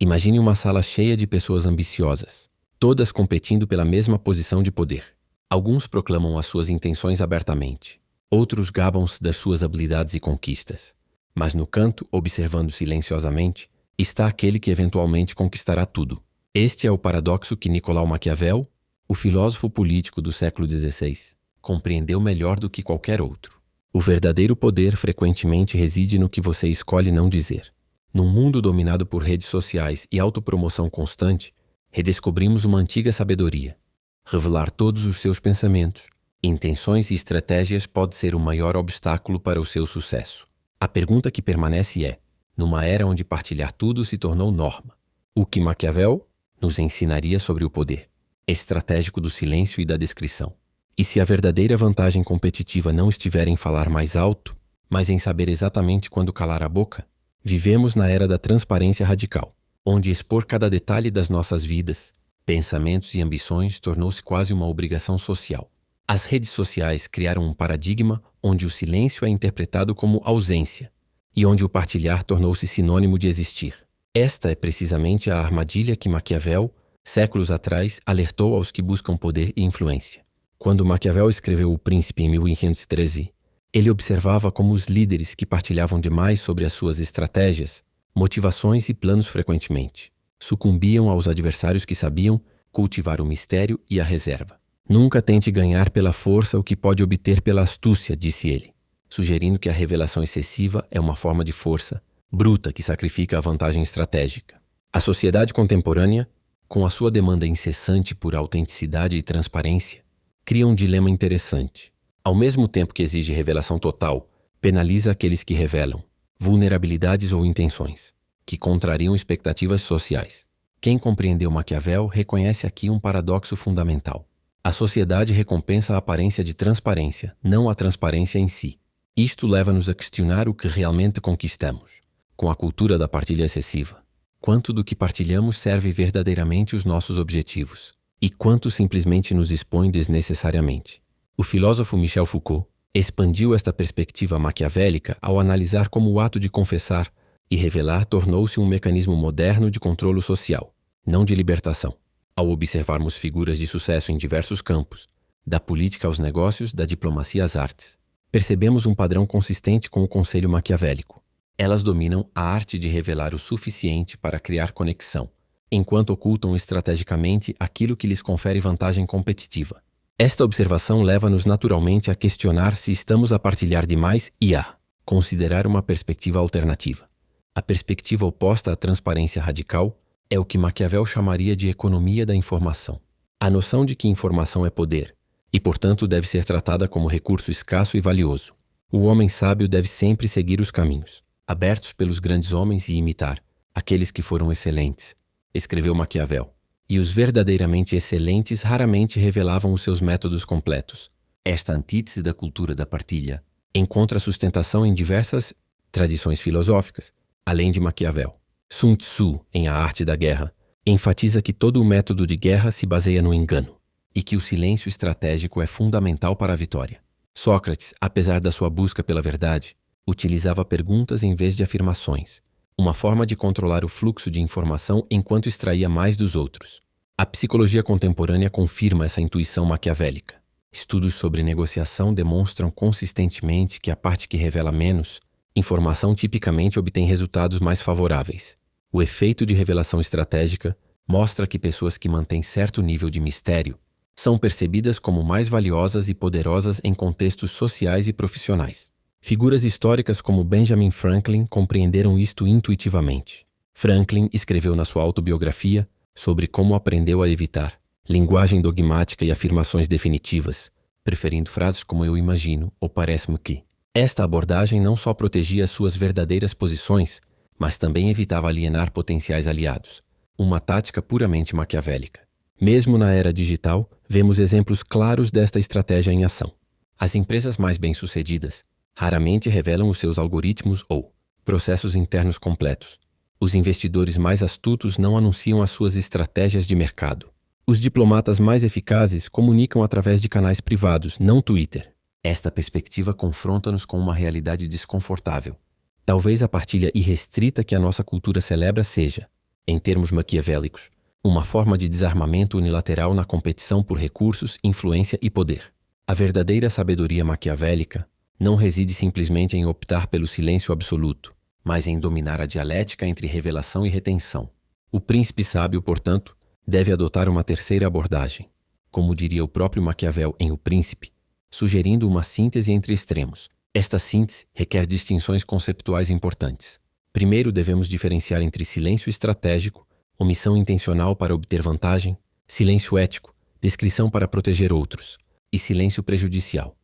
Imagine uma sala cheia de pessoas ambiciosas, todas competindo pela mesma posição de poder. Alguns proclamam as suas intenções abertamente, outros gabam-se das suas habilidades e conquistas. Mas no canto, observando silenciosamente, está aquele que eventualmente conquistará tudo. Este é o paradoxo que Nicolau Maquiavel, o filósofo político do século XVI, compreendeu melhor do que qualquer outro. O verdadeiro poder frequentemente reside no que você escolhe não dizer. Num mundo dominado por redes sociais e autopromoção constante, redescobrimos uma antiga sabedoria. Revelar todos os seus pensamentos, intenções e estratégias pode ser o maior obstáculo para o seu sucesso. A pergunta que permanece é, numa era onde partilhar tudo se tornou norma, o que Maquiavel nos ensinaria sobre o poder estratégico do silêncio e da descrição? E se a verdadeira vantagem competitiva não estiver em falar mais alto, mas em saber exatamente quando calar a boca? Vivemos na era da transparência radical, onde expor cada detalhe das nossas vidas, pensamentos e ambições tornou-se quase uma obrigação social. As redes sociais criaram um paradigma onde o silêncio é interpretado como ausência e onde o partilhar tornou-se sinônimo de existir. Esta é precisamente a armadilha que Maquiavel, séculos atrás, alertou aos que buscam poder e influência. Quando Maquiavel escreveu O Príncipe em 1513, ele observava como os líderes que partilhavam demais sobre as suas estratégias, motivações e planos frequentemente sucumbiam aos adversários que sabiam cultivar o mistério e a reserva. Nunca tente ganhar pela força o que pode obter pela astúcia, disse ele, sugerindo que a revelação excessiva é uma forma de força bruta que sacrifica a vantagem estratégica. A sociedade contemporânea, com a sua demanda incessante por autenticidade e transparência, cria um dilema interessante. Ao mesmo tempo que exige revelação total, penaliza aqueles que revelam vulnerabilidades ou intenções, que contrariam expectativas sociais. Quem compreendeu Maquiavel reconhece aqui um paradoxo fundamental. A sociedade recompensa a aparência de transparência, não a transparência em si. Isto leva-nos a questionar o que realmente conquistamos. Com a cultura da partilha excessiva, quanto do que partilhamos serve verdadeiramente os nossos objetivos? E quanto simplesmente nos expõe desnecessariamente? O filósofo Michel Foucault expandiu esta perspectiva maquiavélica ao analisar como o ato de confessar e revelar tornou-se um mecanismo moderno de controle social, não de libertação. Ao observarmos figuras de sucesso em diversos campos, da política aos negócios, da diplomacia às artes, percebemos um padrão consistente com o conselho maquiavélico. Elas dominam a arte de revelar o suficiente para criar conexão, enquanto ocultam estrategicamente aquilo que lhes confere vantagem competitiva. Esta observação leva-nos naturalmente a questionar se estamos a partilhar demais e a considerar uma perspectiva alternativa. A perspectiva oposta à transparência radical é o que Maquiavel chamaria de economia da informação. A noção de que informação é poder e, portanto, deve ser tratada como recurso escasso e valioso. O homem sábio deve sempre seguir os caminhos abertos pelos grandes homens e imitar aqueles que foram excelentes, escreveu Maquiavel. E os verdadeiramente excelentes raramente revelavam os seus métodos completos. Esta antítese da cultura da partilha encontra sustentação em diversas tradições filosóficas, além de Maquiavel. Sun Tzu, em A Arte da Guerra, enfatiza que todo o método de guerra se baseia no engano e que o silêncio estratégico é fundamental para a vitória. Sócrates, apesar da sua busca pela verdade, utilizava perguntas em vez de afirmações, uma forma de controlar o fluxo de informação enquanto extraía mais dos outros. A psicologia contemporânea confirma essa intuição maquiavélica. Estudos sobre negociação demonstram consistentemente que a parte que revela menos informação tipicamente obtém resultados mais favoráveis. O efeito de revelação estratégica mostra que pessoas que mantêm certo nível de mistério são percebidas como mais valiosas e poderosas em contextos sociais e profissionais. Figuras históricas como Benjamin Franklin compreenderam isto intuitivamente. Franklin escreveu na sua autobiografia sobre como aprendeu a evitar linguagem dogmática e afirmações definitivas, preferindo frases como "eu imagino" ou "parece-me que". Esta abordagem não só protegia as suas verdadeiras posições, mas também evitava alienar potenciais aliados, uma tática puramente maquiavélica. Mesmo na era digital, vemos exemplos claros desta estratégia em ação. As empresas mais bem-sucedidas raramente revelam os seus algoritmos ou processos internos completos. Os investidores mais astutos não anunciam as suas estratégias de mercado. Os diplomatas mais eficazes comunicam através de canais privados, não Twitter. Esta perspectiva confronta-nos com uma realidade desconfortável. Talvez a partilha irrestrita que a nossa cultura celebra seja, em termos maquiavélicos, uma forma de desarmamento unilateral na competição por recursos, influência e poder. A verdadeira sabedoria maquiavélica não reside simplesmente em optar pelo silêncio absoluto, mas em dominar a dialética entre revelação e retenção. O príncipe sábio, portanto, deve adotar uma terceira abordagem, como diria o próprio Maquiavel em O Príncipe, sugerindo uma síntese entre extremos. Esta síntese requer distinções conceptuais importantes. Primeiro, devemos diferenciar entre silêncio estratégico, omissão intencional para obter vantagem, silêncio ético, discrição para proteger outros, e silêncio prejudicial,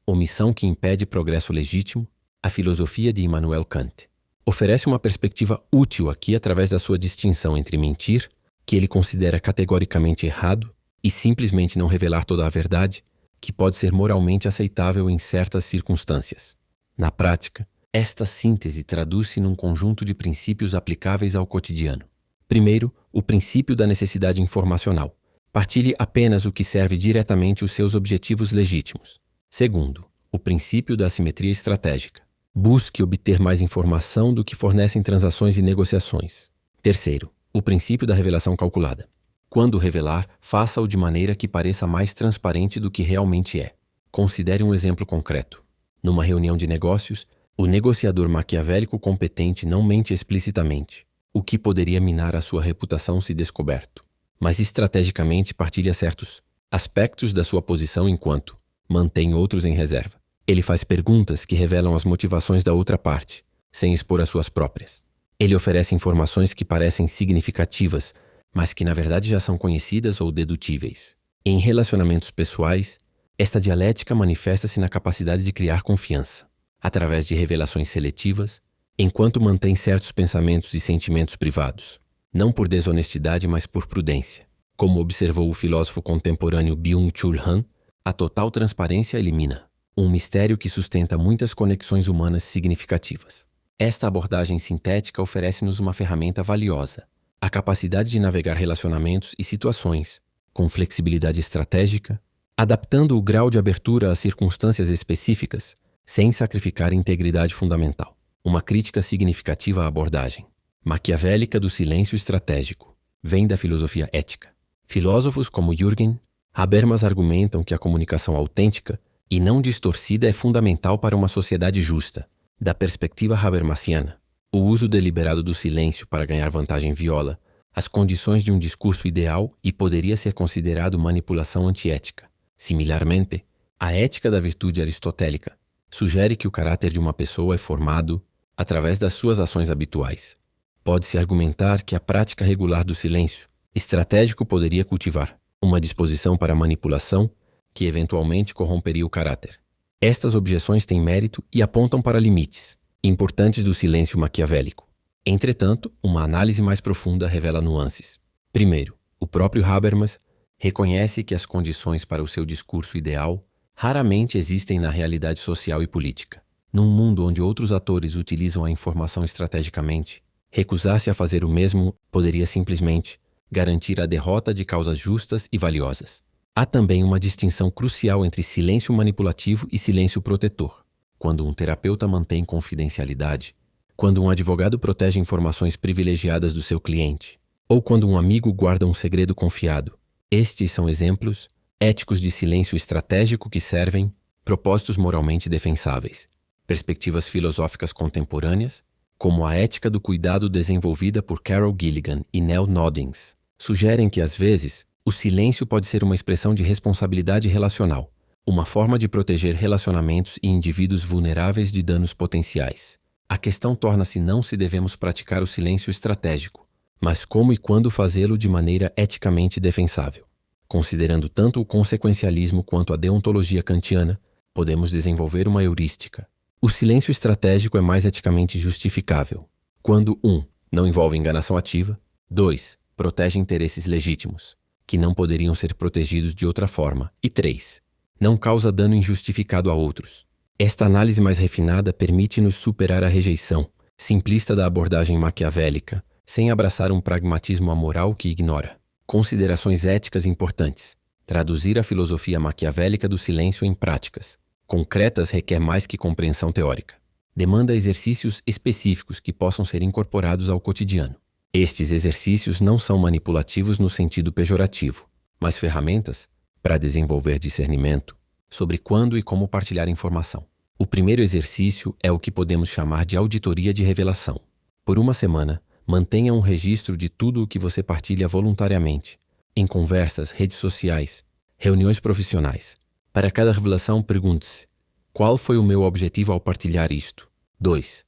omissão que impede progresso legítimo. A filosofia de Immanuel Kant oferece uma perspectiva útil aqui através da sua distinção entre mentir, que ele considera categoricamente errado, e simplesmente não revelar toda a verdade, que pode ser moralmente aceitável em certas circunstâncias. Na prática, esta síntese traduz-se num conjunto de princípios aplicáveis ao cotidiano. Primeiro, o princípio da necessidade informacional. Partilhe apenas o que serve diretamente os seus objetivos legítimos. Segundo, o princípio da assimetria estratégica. Busque obter mais informação do que fornecem transações e negociações. Terceiro, o princípio da revelação calculada. Quando revelar, faça-o de maneira que pareça mais transparente do que realmente é. Considere um exemplo concreto. Numa reunião de negócios, o negociador maquiavélico competente não mente explicitamente, o que poderia minar a sua reputação se descoberto, mas estrategicamente partilha certos aspectos da sua posição enquanto mantém outros em reserva. Ele faz perguntas que revelam as motivações da outra parte, sem expor as suas próprias. Ele oferece informações que parecem significativas, mas que na verdade já são conhecidas ou dedutíveis. Em relacionamentos pessoais, esta dialética manifesta-se na capacidade de criar confiança, através de revelações seletivas, enquanto mantém certos pensamentos e sentimentos privados, não por desonestidade, mas por prudência. Como observou o filósofo contemporâneo Byung-Chul Han, a total transparência elimina um mistério que sustenta muitas conexões humanas significativas. Esta abordagem sintética oferece-nos uma ferramenta valiosa, a capacidade de navegar relacionamentos e situações, com flexibilidade estratégica, adaptando o grau de abertura às circunstâncias específicas, sem sacrificar a integridade fundamental. Uma crítica significativa à abordagem maquiavélica do silêncio estratégico vem da filosofia ética. Filósofos como Jürgen Habermas argumentam que a comunicação autêntica e não distorcida é fundamental para uma sociedade justa. Da perspectiva habermasiana, o uso deliberado do silêncio para ganhar vantagem viola as condições de um discurso ideal e poderia ser considerado manipulação antiética. Similarmente, a ética da virtude aristotélica sugere que o caráter de uma pessoa é formado através das suas ações habituais. Pode-se argumentar que a prática regular do silêncio estratégico poderia cultivar uma disposição para manipulação que eventualmente corromperia o caráter. Estas objeções têm mérito e apontam para limites importantes do silêncio maquiavélico. Entretanto, uma análise mais profunda revela nuances. Primeiro, o próprio Habermas reconhece que as condições para o seu discurso ideal raramente existem na realidade social e política. Num mundo onde outros atores utilizam a informação estrategicamente, recusar-se a fazer o mesmo poderia simplesmente garantir a derrota de causas justas e valiosas. Há também uma distinção crucial entre silêncio manipulativo e silêncio protetor. Quando um terapeuta mantém confidencialidade, quando um advogado protege informações privilegiadas do seu cliente, ou quando um amigo guarda um segredo confiado. Estes são exemplos éticos de silêncio estratégico que servem propósitos moralmente defensáveis. Perspectivas filosóficas contemporâneas, como a ética do cuidado desenvolvida por Carol Gilligan e Nell Noddings, sugerem que, às vezes, o silêncio pode ser uma expressão de responsabilidade relacional, uma forma de proteger relacionamentos e indivíduos vulneráveis de danos potenciais. A questão torna-se não se devemos praticar o silêncio estratégico, mas como e quando fazê-lo de maneira eticamente defensável. Considerando tanto o consequencialismo quanto a deontologia kantiana, podemos desenvolver uma heurística. O silêncio estratégico é mais eticamente justificável quando 1. Não envolve enganação ativa, 2. Protege interesses legítimos, que não poderiam ser protegidos de outra forma, e 3. Não causa dano injustificado a outros. Esta análise mais refinada permite-nos superar a rejeição simplista da abordagem maquiavélica, sem abraçar um pragmatismo amoral que ignora considerações éticas importantes. Traduzir a filosofia maquiavélica do silêncio em práticas concretas requer mais que compreensão teórica. Demanda exercícios específicos que possam ser incorporados ao cotidiano. Estes exercícios não são manipulativos no sentido pejorativo, mas ferramentas para desenvolver discernimento sobre quando e como partilhar informação. O primeiro exercício é o que podemos chamar de auditoria de revelação. Por uma semana, mantenha um registro de tudo o que você partilha voluntariamente, em conversas, redes sociais, reuniões profissionais. Para cada revelação, pergunte-se: qual foi o meu objetivo ao partilhar isto? 2.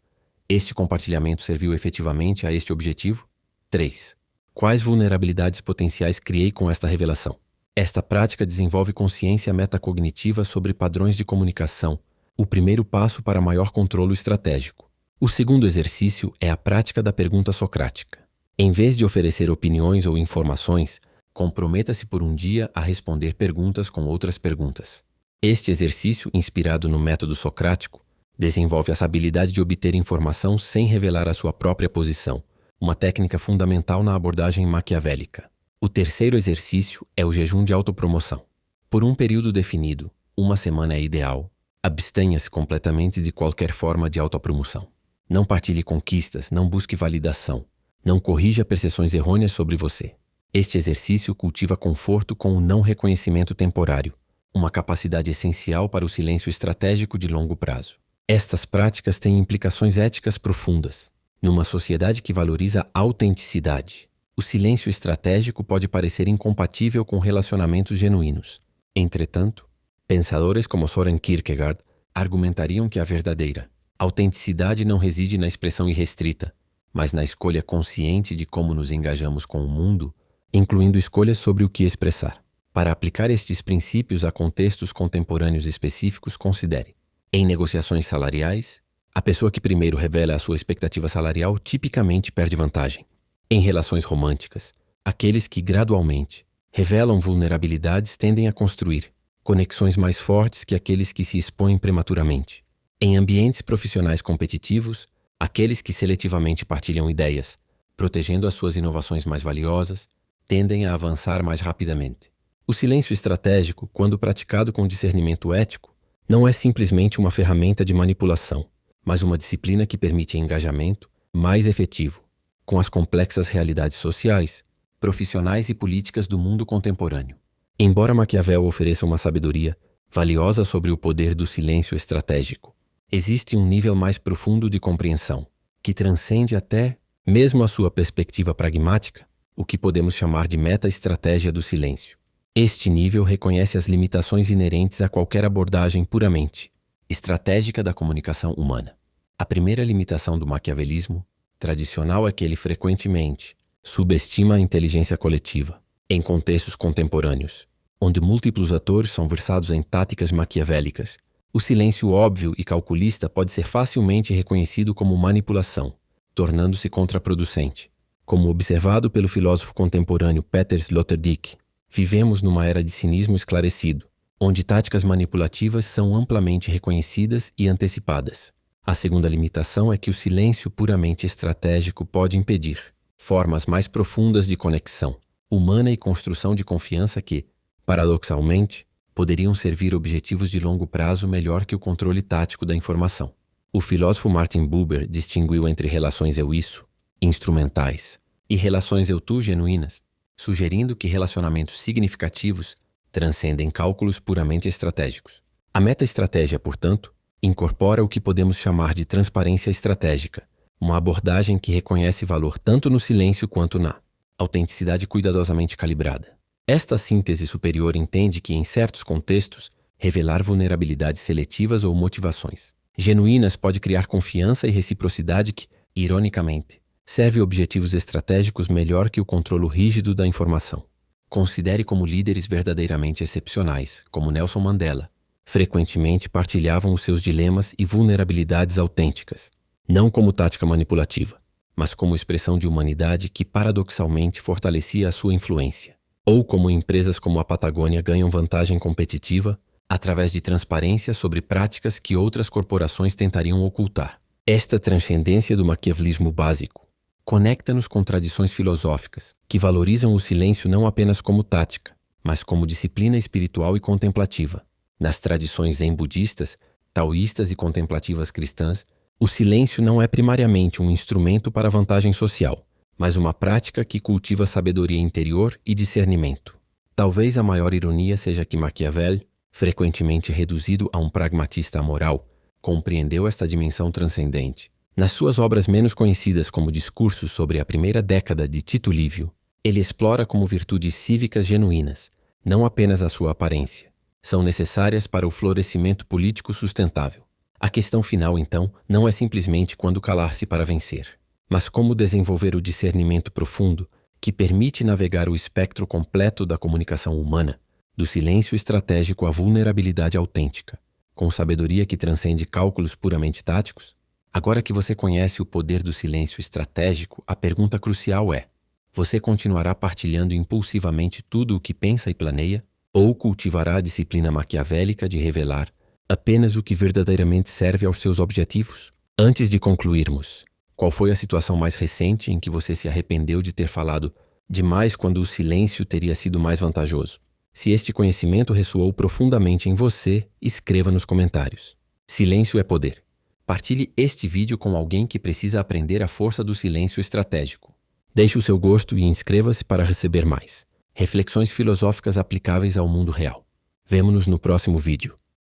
Este compartilhamento serviu efetivamente a este objetivo? 3. Quais vulnerabilidades potenciais criei com esta revelação? Esta prática desenvolve consciência metacognitiva sobre padrões de comunicação, o primeiro passo para maior controle estratégico. O segundo exercício é a prática da pergunta socrática. Em vez de oferecer opiniões ou informações, comprometa-se por um dia a responder perguntas com outras perguntas. Este exercício, inspirado no método socrático, desenvolve essa habilidade de obter informação sem revelar a sua própria posição, uma técnica fundamental na abordagem maquiavélica. O terceiro exercício é o jejum de autopromoção. Por um período definido, uma semana é ideal, abstenha-se completamente de qualquer forma de autopromoção. Não partilhe conquistas, não busque validação, não corrija percepções errôneas sobre você. Este exercício cultiva conforto com o não reconhecimento temporário, uma capacidade essencial para o silêncio estratégico de longo prazo. Estas práticas têm implicações éticas profundas. Numa sociedade que valoriza a autenticidade, o silêncio estratégico pode parecer incompatível com relacionamentos genuínos. Entretanto, pensadores como Søren Kierkegaard argumentariam que a verdadeira autenticidade não reside na expressão irrestrita, mas na escolha consciente de como nos engajamos com o mundo, incluindo escolhas sobre o que expressar. Para aplicar estes princípios a contextos contemporâneos específicos, considere: em negociações salariais, a pessoa que primeiro revela a sua expectativa salarial tipicamente perde vantagem. Em relações românticas, aqueles que gradualmente revelam vulnerabilidades tendem a construir conexões mais fortes que aqueles que se expõem prematuramente. Em ambientes profissionais competitivos, aqueles que seletivamente partilham ideias, protegendo as suas inovações mais valiosas, tendem a avançar mais rapidamente. O silêncio estratégico, quando praticado com discernimento ético, não é simplesmente uma ferramenta de manipulação, mas uma disciplina que permite engajamento mais efetivo com as complexas realidades sociais, profissionais e políticas do mundo contemporâneo. Embora Maquiavel ofereça uma sabedoria valiosa sobre o poder do silêncio estratégico, existe um nível mais profundo de compreensão, que transcende até mesmo a sua perspectiva pragmática, o que podemos chamar de meta-estratégia do silêncio. Este nível reconhece as limitações inerentes a qualquer abordagem puramente estratégica da comunicação humana. A primeira limitação do maquiavelismo tradicional é que ele frequentemente subestima a inteligência coletiva. Em contextos contemporâneos, onde múltiplos atores são versados em táticas maquiavélicas, o silêncio óbvio e calculista pode ser facilmente reconhecido como manipulação, tornando-se contraproducente. Como observado pelo filósofo contemporâneo Peter Sloterdijk, vivemos numa era de cinismo esclarecido, onde táticas manipulativas são amplamente reconhecidas e antecipadas. A segunda limitação é que o silêncio puramente estratégico pode impedir formas mais profundas de conexão humana e construção de confiança que, paradoxalmente, poderiam servir objetivos de longo prazo melhor que o controle tático da informação. O filósofo Martin Buber distinguiu entre relações eu-isso, instrumentais, e relações eu-tu genuínas, sugerindo que relacionamentos significativos transcendem cálculos puramente estratégicos. A meta-estratégia, portanto, incorpora o que podemos chamar de transparência estratégica, uma abordagem que reconhece valor tanto no silêncio quanto na autenticidade cuidadosamente calibrada. Esta síntese superior entende que, em certos contextos, revelar vulnerabilidades seletivas ou motivações genuínas pode criar confiança e reciprocidade que, ironicamente, serve objetivos estratégicos melhor que o controle rígido da informação. Considere como líderes verdadeiramente excepcionais, como Nelson Mandela, frequentemente partilhavam os seus dilemas e vulnerabilidades autênticas, não como tática manipulativa, mas como expressão de humanidade que paradoxalmente fortalecia a sua influência. Ou como empresas como a Patagônia ganham vantagem competitiva através de transparência sobre práticas que outras corporações tentariam ocultar. Esta transcendência do maquiavelismo básico conecta-nos com tradições filosóficas que valorizam o silêncio não apenas como tática, mas como disciplina espiritual e contemplativa. Nas tradições zen budistas, taoístas e contemplativas cristãs, o silêncio não é primariamente um instrumento para vantagem social, mas uma prática que cultiva sabedoria interior e discernimento. Talvez a maior ironia seja que Maquiavel, frequentemente reduzido a um pragmatista amoral, compreendeu esta dimensão transcendente. Nas suas obras menos conhecidas como Discursos sobre a Primeira Década de Tito Livio, ele explora como virtudes cívicas genuínas, não apenas a sua aparência, são necessárias para o florescimento político sustentável. A questão final, então, não é simplesmente quando calar-se para vencer, mas como desenvolver o discernimento profundo que permite navegar o espectro completo da comunicação humana, do silêncio estratégico à vulnerabilidade autêntica, com sabedoria que transcende cálculos puramente táticos. Agora que você conhece o poder do silêncio estratégico, a pergunta crucial é: você continuará partilhando impulsivamente tudo o que pensa e planeia, ou cultivará a disciplina maquiavélica de revelar apenas o que verdadeiramente serve aos seus objetivos? Antes de concluirmos, qual foi a situação mais recente em que você se arrependeu de ter falado demais quando o silêncio teria sido mais vantajoso? Se este conhecimento ressoou profundamente em você, escreva nos comentários. Silêncio é poder. Partilhe este vídeo com alguém que precisa aprender a força do silêncio estratégico. Deixe o seu gosto e inscreva-se para receber mais reflexões filosóficas aplicáveis ao mundo real. Vemo-nos no próximo vídeo.